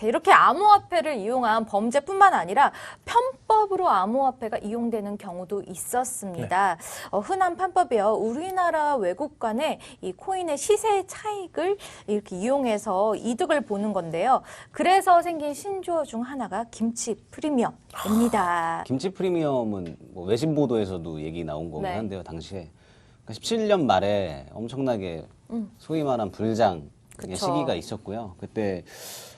이렇게 암호화폐를 이용한 범죄뿐만 아니라 편법으로 암호화폐가 이용되는 경우도 있었습니다. 흔한 편법이요. 우리나라 외국 간의 이 코인의 시세 차익을 이렇게 이용해서 이득을 보는 건데요. 그래서 생긴 신조어 중 하나가 김치 프리미엄입니다. 김치 프리미엄은 뭐 외신 보도에서도 얘기 나온 거긴 네. 한데요. 당시에 17년 말에 엄청나게 소위 말한 불장 그쵸. 시기가 있었고요. 그때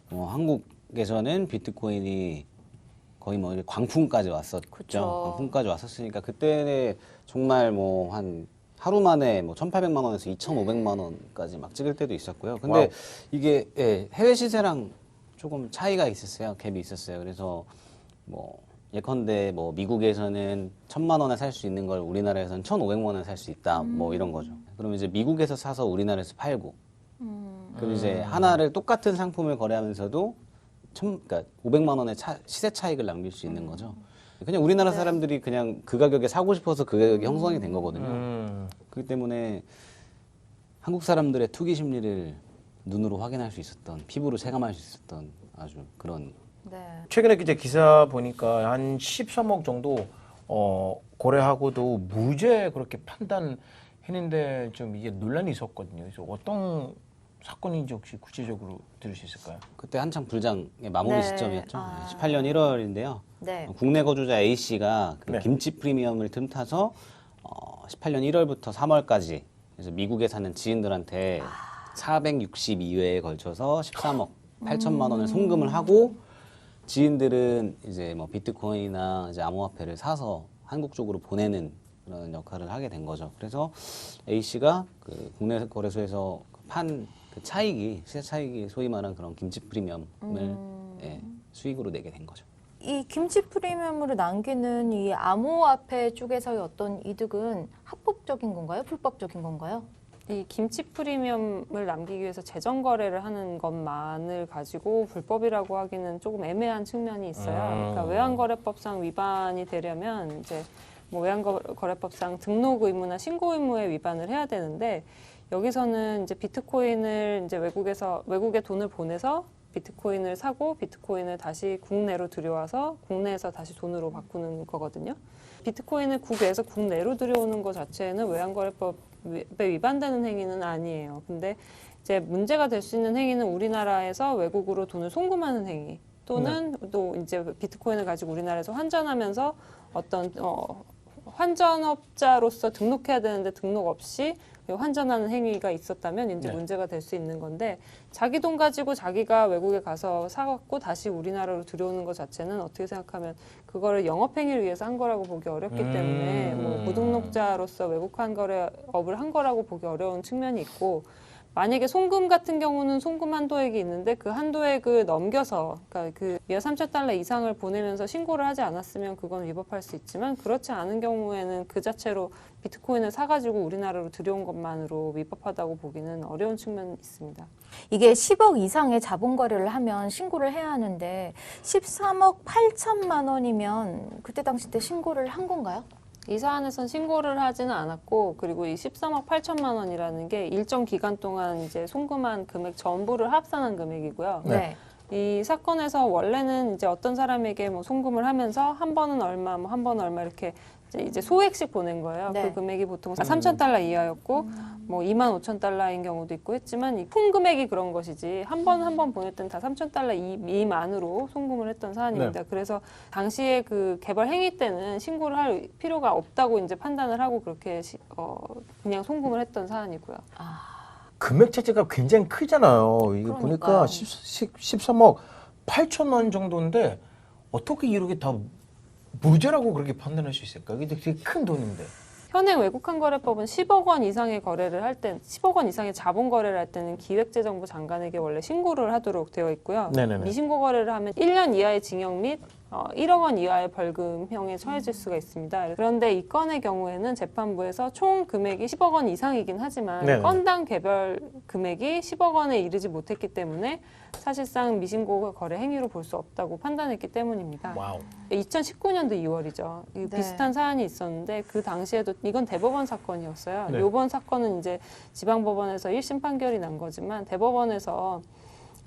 한국에서는 비트코인이 거의 뭐 광풍까지 왔었죠. 그쵸. 광풍까지 왔었으니까 그때 정말 뭐 한 하루 만에 뭐 1,800만 원에서 2,500만 원까지 막 찍을 때도 있었고요. 근데 와우. 이게 해외 시세랑 조금 차이가 있었어요. 갭이 있었어요. 그래서 뭐 예컨대 뭐 미국에서는 1,000만 원에 살 수 있는 걸 우리나라에서는 1,500만 원에 살 수 있다. 뭐 이런 거죠. 그럼 이제 미국에서 사서 우리나라에서 팔고 그럼 이제 하나를 똑같은 상품을 거래하면서도 그러니까 500만 원의 시세 차익을 남길 수 있는 거죠. 그냥 우리나라 사람들이 그냥 그 가격에 사고 싶어서 그 가격이 형성이 된 거거든요. 그렇기 때문에 한국 사람들의 투기 심리를 눈으로 확인할 수 있었던, 피부로 체감할 수 있었던 아주 그런. 네. 최근에 이제 기사 보니까 한 13억 정도 거래하고도 무죄 그렇게 판단했는데 좀 이게 논란이 있었거든요. 그래서 어떤 사건인지 혹시 구체적으로 들을 수 있을까요? 그때 한창 불장의 마무리 네. 시점이었죠. 아. 18년 1월인데요. 네. 국내 거주자 A씨가 그 네. 김치 프리미엄을 틈타서 18년 1월부터 3월까지 그래서 미국에 사는 지인들한테 462회에 걸쳐서 13억 8천만 원을 송금을 하고 지인들은 이제 뭐 비트코인이나 이제 암호화폐를 사서 한국 쪽으로 보내는 그런 역할을 하게 된 거죠. 그래서 A 씨가 그 국내 거래소에서 판 그 차익이 시세 차익이 소위 말하는 그런 김치 프리미엄을 수익으로 내게 된 거죠. 이 김치 프리미엄으로 남기는 이 암호화폐 쪽에서의 어떤 이득은 합법적인 건가요? 불법적인 건가요? 이 김치 프리미엄을 남기기 위해서 재정 거래를 하는 것만을 가지고 불법이라고 하기는 조금 애매한 측면이 있어요. 그러니까 외환거래법상 위반이 되려면 이제 뭐 외환거래법상 등록 의무나 신고 의무에 위반을 해야 되는데 여기서는 이제 비트코인을 이제 외국에 돈을 보내서 비트코인을 사고 비트코인을 다시 국내로 들여와서 국내에서 다시 돈으로 바꾸는 거거든요. 비트코인을 국외에서 국내로 들여오는 것 자체는 외환거래법에 위반되는 행위는 아니에요. 근데 이제 문제가 될 수 있는 행위는 우리나라에서 외국으로 돈을 송금하는 행위 또는 또 이제 비트코인을 가지고 우리나라에서 환전하면서 어떤 환전업자로서 등록해야 되는데 등록 없이 환전하는 행위가 있었다면 이제 문제가 될 수 있는 건데 자기 돈 가지고 자기가 외국에 가서 사갖고 다시 우리나라로 들여오는 것 자체는 어떻게 생각하면 그거를 영업행위를 위해서 한 거라고 보기 어렵기 때문에 뭐 무등록자로서 외국 환거래업을 한 거라고 보기 어려운 측면이 있고 만약에 송금 같은 경우는 송금 한도액이 있는데 그 한도액을 넘겨서 그러니까 그 위안 3천 달러 이상을 보내면서 신고를 하지 않았으면 그건 위법할 수 있지만 그렇지 않은 경우에는 그 자체로 비트코인을 사가지고 우리나라로 들여온 것만으로 위법하다고 보기는 어려운 측면이 있습니다. 이게 10억 이상의 자본 거래를 하면 신고를 해야 하는데 13억 8천만 원이면 그때 당시 때 신고를 한 건가요? 이 사안에선 신고를 하지는 않았고 그리고 이 13억 8천만 원이라는 게 일정 기간 동안 이제 송금한 금액 전부를 합산한 금액이고요. 네. 이 사건에서 원래는 이제 어떤 사람에게 뭐 송금을 하면서 한 번은 얼마, 뭐 한 번은 얼마 이렇게 이제 소액씩 보낸 거예요. 네. 그 금액이 보통 3천 달러 이하였고 뭐 2만 5천 달러인 경우도 있고 했지만 이 품 금액이 그런 것이지 한 번 보낼 때는 다 3천 달러 미만으로 송금을 했던 사안입니다. 그래서 당시에 그 개발 행위 때는 신고를 할 필요가 없다고 이제 판단을 하고 그렇게 그냥 송금을 했던 사안이고요. 금액 자체가 굉장히 크잖아요. 이거 그러니까요. 보니까 13억 8천 원 정도인데 어떻게 이렇게 다 무죄라고 그렇게 판단할 수 있을까? 이게 되게 큰 돈인데. 현행 외국환거래법은 10억 원 이상의 거래를 할 때, 10억 원 이상의 자본 거래를 할 때는 기획재정부 장관에게 원래 신고를 하도록 되어 있고요. 네네네. 미신고 거래를 하면 1년 이하의 징역 및 1억 원 이하의 벌금형에 처해질 수가 있습니다. 그런데 이 건의 경우에는 재판부에서 총 금액이 10억 원 이상이긴 하지만 네네. 건당 개별 금액이 10억 원에 이르지 못했기 때문에 사실상 미신고 거래 행위로 볼 수 없다고 판단했기 때문입니다. 와우. 2019년도 2월이죠. 네. 비슷한 사안이 있었는데 그 당시에도 이건 대법원 사건이었어요. 네. 이번 사건은 이제 지방법원에서 1심 판결이 난 거지만 대법원에서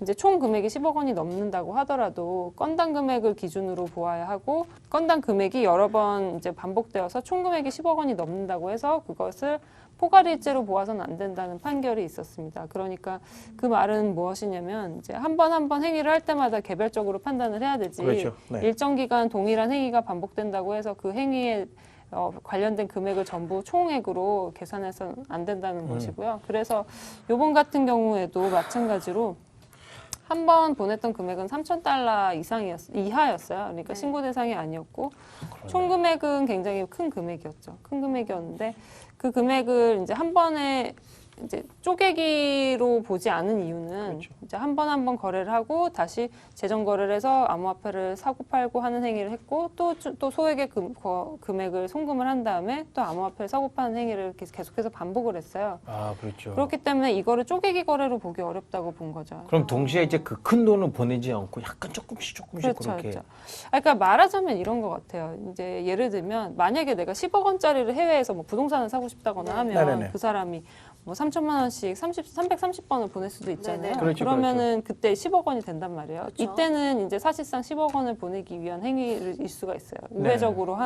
이제 총 금액이 10억 원이 넘는다고 하더라도 건당 금액을 기준으로 보아야 하고 건당 금액이 여러 번 이제 반복되어서 총 금액이 10억 원이 넘는다고 해서 그것을 포괄일제로 보아서는 안 된다는 판결이 있었습니다. 그러니까 그 말은 무엇이냐면 이제 한 번 행위를 할 때마다 개별적으로 판단을 해야 되지. 그렇죠. 네. 일정 기간 동일한 행위가 반복된다고 해서 그 행위에 관련된 금액을 전부 총액으로 계산해서는 안 된다는 것이고요. 그래서 이번 같은 경우에도 마찬가지로 한 번 보냈던 금액은 3,000달러 이하였어요. 그러니까 신고 대상이 아니었고 총 금액은 굉장히 큰 금액이었죠. 큰 금액이었는데 그 금액을 이제 한 번에 이제 쪼개기로 보지 않은 이유는 그렇죠. 이제 한 번 거래를 하고 다시 재정 거래를 해서 암호화폐를 사고 팔고 하는 행위를 했고 또 소액의 금액을 송금을 한 다음에 또 암호화폐를 사고 파는 행위를 계속해서 반복을 했어요. 아, 그렇죠. 그렇기 때문에 이거를 쪼개기 거래로 보기 어렵다고 본 거죠. 그럼 동시에 이제 그 큰 돈을 보내지 않고 약간 조금씩 그렇죠, 그렇게. 그렇죠. 그러니까 말하자면 이런 것 같아요. 이제 예를 들면 만약에 내가 10억 원짜리를 해외에서 뭐 부동산을 사고 싶다거나 하면 네네네. 그 사람이 뭐 3천만 원씩 330번을 보낼 수도 있잖아요. 네네. 그렇죠, 그러면은 그때 10억 원이 된단 말이에요. 그렇죠. 이때는 이제 사실상 10억 원을 보내기 위한 행위일 수가 있어요. 네. 우회적으로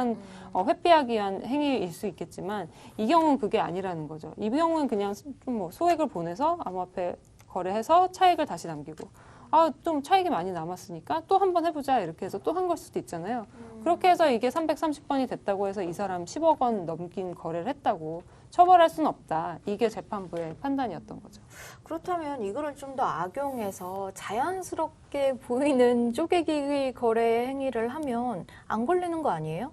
회피하기 위한 행위일 수 있겠지만 이 경우는 그게 아니라는 거죠. 이 경우는 그냥 좀 뭐 소액을 보내서 암호화폐 거래해서 차익을 다시 남기고 좀 차익이 많이 남았으니까 또 한 번 해보자 이렇게 해서 또 한 걸 수도 있잖아요. 그렇게 해서 이게 330번이 됐다고 해서 이 사람 10억 원 넘긴 거래를 했다고 처벌할 수는 없다. 이게 재판부의 판단이었던 거죠. 그렇다면 이거를 좀 더 악용해서 자연스럽게 보이는 쪼개기 거래 행위를 하면 안 걸리는 거 아니에요?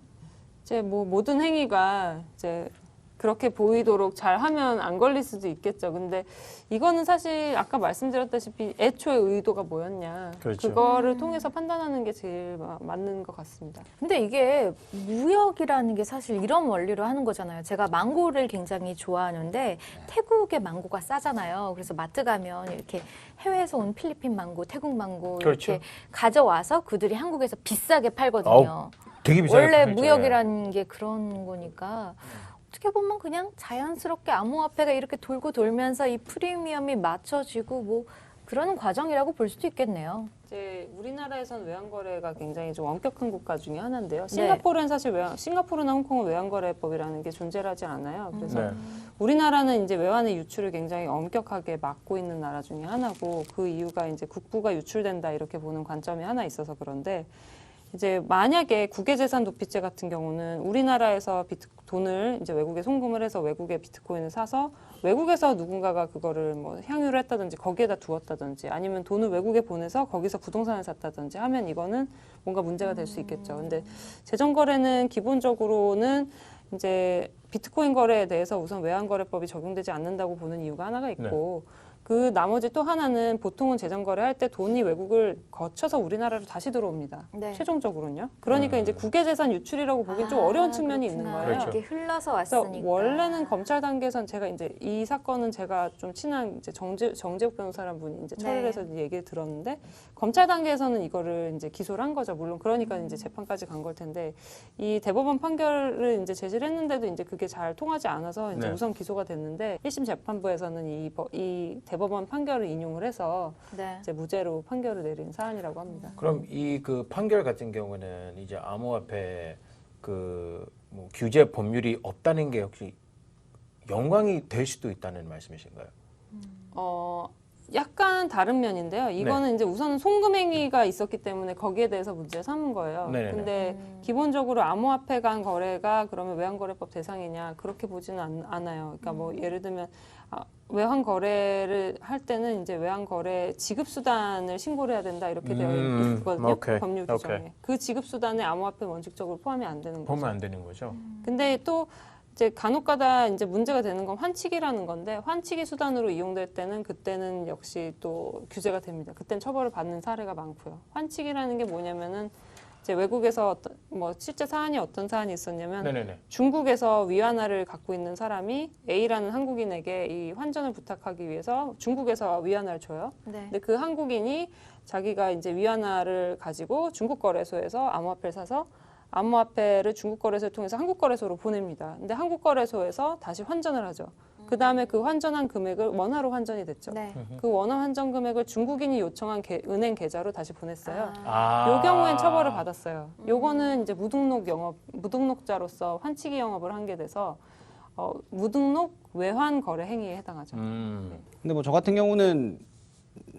이제 뭐 모든 행위가 이제 그렇게 보이도록 잘 하면 안 걸릴 수도 있겠죠. 근데 이거는 사실 아까 말씀드렸다시피 애초에 의도가 뭐였냐. 그렇죠. 그거를 통해서 판단하는 게 제일 맞는 것 같습니다. 근데 이게 무역이라는 게 사실 이런 원리로 하는 거잖아요. 제가 망고를 굉장히 좋아하는데 태국의 망고가 싸잖아요. 그래서 마트 가면 이렇게 해외에서 온 필리핀 망고, 태국 망고 그렇죠. 이렇게 가져와서 그들이 한국에서 비싸게 팔거든요. 되게 비싸게 원래 팔죠. 무역이라는 게 그런 거니까 어떻게 보면 그냥 자연스럽게 암호화폐가 이렇게 돌고 돌면서 이 프리미엄이 맞춰지고 뭐 그러는 과정이라고 볼 수도 있겠네요. 이제 우리나라에선 외환거래가 굉장히 좀 엄격한 국가 중에 하나인데요. 네. 싱가포르는 사실 싱가포르나 홍콩은 외환거래법이라는 게 존재하지 않아요. 그래서 네. 우리나라는 이제 외환의 유출을 굉장히 엄격하게 막고 있는 나라 중에 하나고 그 이유가 이제 국부가 유출된다 이렇게 보는 관점이 하나 있어서 그런데 이제 만약에 국외재산 도피죄 같은 경우는 우리나라에서 돈을 이제 외국에 송금을 해서 외국에 비트코인을 사서 외국에서 누군가가 그거를 뭐 향유를 했다든지 거기에다 두었다든지 아니면 돈을 외국에 보내서 거기서 부동산을 샀다든지 하면 이거는 뭔가 문제가 될 수 있겠죠. 근데 재정거래는 기본적으로는 이제 비트코인 거래에 대해서 우선 외환거래법이 적용되지 않는다고 보는 이유가 하나가 있고 그 나머지 또 하나는 보통은 재정거래 할 때 돈이 외국을 거쳐서 우리나라로 다시 들어옵니다. 네. 최종적으로는요. 그러니까 이제 국외재산 유출이라고 보기엔 좀 어려운 측면이 있는 거예요. 그렇죠. 이렇게 흘러서 그래서 왔으니까. 원래는 검찰 단계에선 제가 이제 이 사건은 제가 좀 친한 이제 정재욱 변호사라는 분이 이제 처리를 네. 해서 얘기를 들었는데 검찰 단계에서는 이거를 이제 기소를 한 거죠. 물론 그러니까 이제 재판까지 간 걸 텐데 이 대법원 판결을 이제 제시를 했는데도 이제 그게 잘 통하지 않아서 이제 네. 우선 기소가 됐는데 1심 재판부에서는 이 대법원 판결을 인용을 해서 네. 이제 무죄로 판결을 내린 사안이라고 합니다. 그럼 이 그 판결 같은 경우는 이제 암호화폐 그 뭐 규제 법률이 없다는 게 혹시 영광이 될 수도 있다는 말씀이신가요? 약간 다른 면인데요. 이거는 네. 이제 우선은 송금행위가 있었기 때문에 거기에 대해서 문제를 삼은 거예요. 네네네. 근데 기본적으로 암호화폐 간 거래가 그러면 외환거래법 대상이냐 그렇게 보지는 않아요. 그러니까 뭐 예를 들면 외환거래를 할 때는 이제 외환거래 지급수단을 신고를 해야 된다 이렇게 되어 있거든요. 오케이. 법률 규정에. 오케이. 그 지급수단에 암호화폐 원칙적으로 포함이 안 되는 거죠. 보면 안 되는 거죠. 근데 또 이제 간혹가다 이제 문제가 되는 건 환치기라는 건데 환치기 수단으로 이용될 때는 그때는 역시 또 규제가 됩니다. 그때는 처벌을 받는 사례가 많고요. 환치기라는 게 뭐냐면은 이제 외국에서 뭐 실제 사안이 어떤 사안이 있었냐면 네네네. 중국에서 위안화를 갖고 있는 사람이 A라는 한국인에게 이 환전을 부탁하기 위해서 중국에서 위안화를 줘요. 네. 근데 그 한국인이 자기가 이제 위안화를 가지고 중국 거래소에서 암호화폐를 사서 암호화폐를 중국 거래소를 통해서 한국 거래소로 보냅니다. 근데 한국 거래소에서 다시 환전을 하죠. 그 다음에 그 환전한 금액을 원화로 환전이 됐죠. 네. 그 원화 환전 금액을 중국인이 요청한 은행 계좌로 다시 보냈어요. 아. 요 경우엔 처벌을 받았어요. 요거는 이제 무등록자로서 환치기 영업을 한 게 돼서 무등록 외환 거래 행위에 해당하죠. 근데 뭐 저 같은 경우는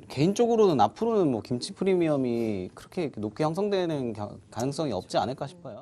개인적으로는 앞으로는 뭐 김치 프리미엄이 그렇게 높게 형성되는 가능성이 없지 않을까 싶어요.